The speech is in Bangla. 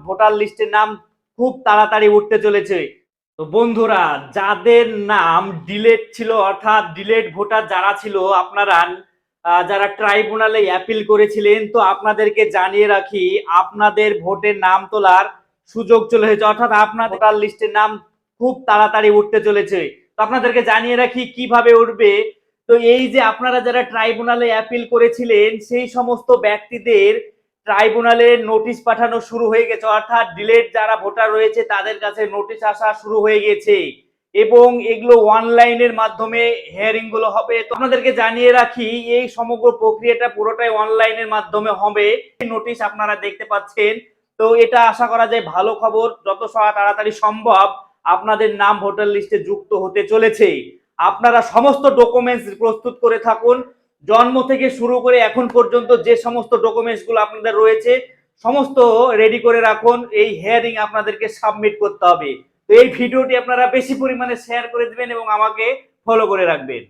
ভোটার লিস্টের নাম খুব তাড়াতাড়ি উঠতে চলেছে। তো বন্ধুরা, যাদের নাম ডিলেট ছিল অর্থাৎ ডিলেট ভোটার যারা ছিল, আপনারা যারা ট্রাইব্যুনালে অ্যাপিল করেছিলেন, তো আপনাদেরকে জানিয়ে রাখি আপনাদের ভোটের নাম তোলার সুযোগ চলে এসেছে, অর্থাৎ আপনার ভোটার লিস্টের নাম খুব তাড়াতাড়ি উঠতে চলেছে। তো আপনাদেরকে জানিয়ে রাখি কিভাবে উঠবে। তো এই যে আপনারা যারা ট্রাইব্যুনালে অ্যাপিল করেছিলেন সেই সমস্ত ব্যক্তিদের ট্রাইব্যুনালে নোটিশ পাঠানো শুরু হয়ে গেছে, অর্থাৎ ডিলেট যারা ভোটার রয়েছে তাদের কাছে নোটিশ আসা শুরু হয়ে গেছে এবং এগুলো অনলাইনের মাধ্যমে হিয়ারিং গুলো হবে। তো আপনাদেরকে জানিয়ে রাখি এই সমগ্র প্রক্রিয়াটা পুরোটাই অনলাইনের মাধ্যমে হবে। নোটিশ আপনারা দেখতে পাচ্ছেন। তো এটা আশা করা যায় ভালো খবর, যত তাড়াতাড়ি সম্ভব আপনাদের নাম ভোটার লিস্টে যুক্ত হতে চলেছে। আপনারা সমস্ত ডকুমেন্টস প্রস্তুত করে থাকুন, জন্ম থেকে শুরু করে এখন পর্যন্ত যে সমস্ত ডকুমেন্টস গুলো আপনাদের রয়েছে সমস্ত রেডি করে রাখুন। এই হিয়ারিং আপনাদেরকে সাবমিট করতে হবে। তো এই ভিডিওটি আপনারা বেশি পরিমাণে শেয়ার করে দিবেন এবং আমাকে ফলো করে রাখবেন।